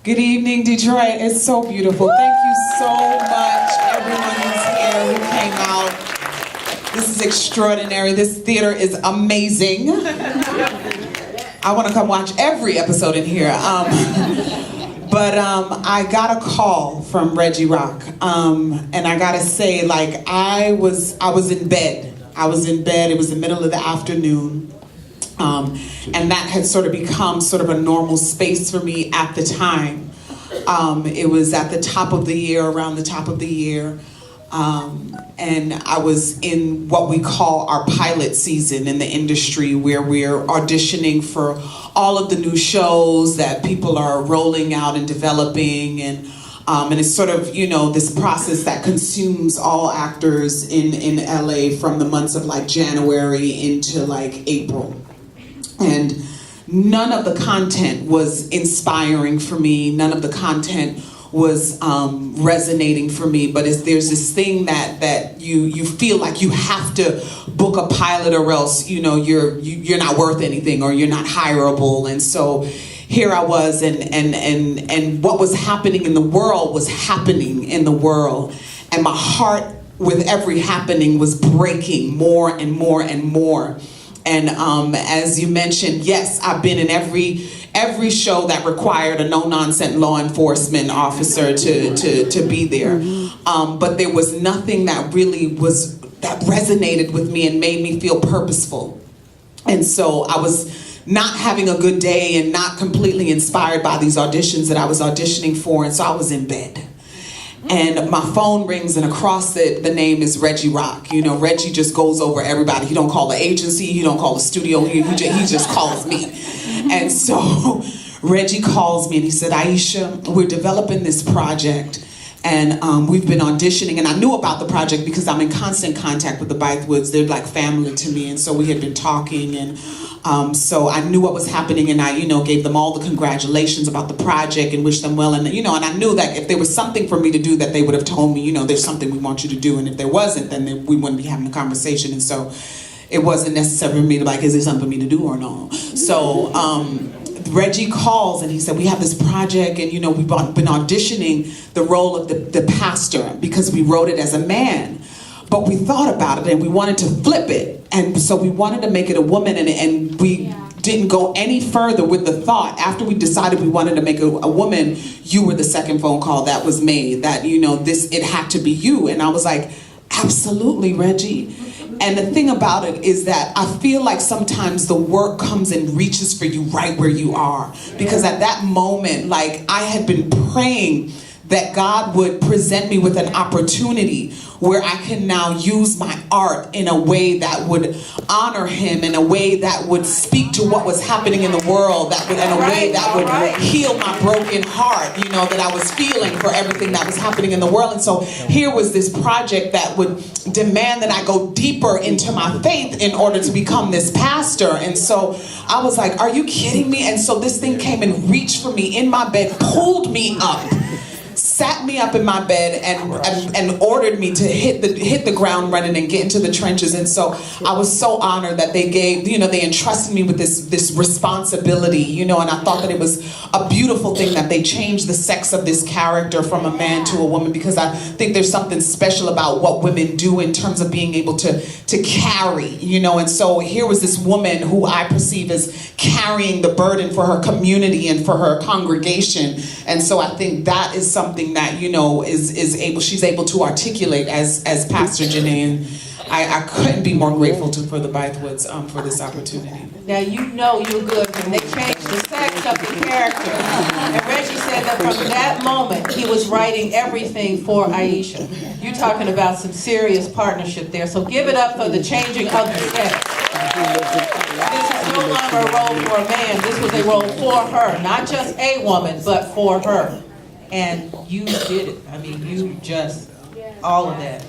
Good evening, Detroit. It's so beautiful. Thank you so much, everyone who's here, who came out. This is extraordinary. This theater is amazing. I want to come watch every episode in here. But I got a call from Reggie Rock, and I gotta say, like, I was in bed. I was in bed. It was the middle of the afternoon. And that had sort of become sort of a normal space for me at the time. It was at the top of the year, around the top of the year. And I was in what we call our pilot season in the industry, where we're auditioning for all of the new shows that people are rolling out and developing. And it's sort of, you know, this process that consumes all actors in LA from the months of like January into like April. And none of the content was inspiring for me. None of the content was resonating for me. But there's this thing that you feel like you have to book a pilot, or else, you know, you're not worth anything, or you're not hireable. And so here I was, and what was happening in the world was happening in the world, and my heart with every happening was breaking more and more and more. And as you mentioned, yes, I've been in every show that required a no-nonsense law enforcement officer to be there. But there was nothing that really that resonated with me and made me feel purposeful. And so I was not having a good day and not completely inspired by these auditions that I was auditioning for. And so I was in bed. And my phone rings, and across it, the name is Reggie Rock. You know, Reggie just goes over everybody. He don't call the agency, he don't call the studio, he just calls me. And so Reggie calls me and he said, Aisha, we're developing this project, and we've been auditioning. And I knew about the project because I'm in constant contact with the Bythewoods. They're like family to me. And so we had been talking, and so I knew what was happening, and I, you know, gave them all the congratulations about the project and wished them well. And, you know, and I knew that if there was something for me to do, that they would have told me, you know, there's something we want you to do. And if there wasn't, then we wouldn't be having a conversation. And so it wasn't necessary for me to like, is there something for me to do or no? So Reggie calls and he said, we have this project, and, you know, we've been auditioning the role of the pastor because we wrote it as a man. But we thought about it and we wanted to flip it. And so we wanted to make it a woman, and we didn't go any further with the thought. After we decided we wanted to make it a woman, you were the second phone call that was made, that, you know, it had to be you. And I was like, absolutely, Reggie. And the thing about it is that I feel like sometimes the work comes and reaches for you right where you are. Because at that moment, like, I had been praying that God would present me with an opportunity where I can now use my art in a way that would honor him, in a way that would speak to what was happening in the world, in a way that would heal my broken heart, you know, that I was feeling for everything that was happening in the world. And so here was this project that would demand that I go deeper into my faith in order to become this pastor. And so I was like, are you kidding me? And so this thing came and reached for me in my bed, pulled me up, sat me up in my bed, and ordered me to hit the ground running and get into the trenches. And so I was so honored that they entrusted me with this responsibility, you know, and I thought that it was a beautiful thing that they changed the sex of this character from a man to a woman, because I think there's something special about what women do in terms of being able to carry, you know. And so here was this woman who I perceive as carrying the burden for her community and for her congregation. And so I think that is something that, you know, she's able to articulate as Pastor Janae, and I couldn't be more grateful for the Bythewoods for this opportunity. Now you know you're good when they changed the sex of the character. And Reggie said that from that moment he was writing everything for Aisha. You're talking about some serious partnership there. So give it up for the changing of the sex. This is no longer a role for a man. This was a role for her. Not just a woman, but for her. And you did it. I mean, you just, all of that.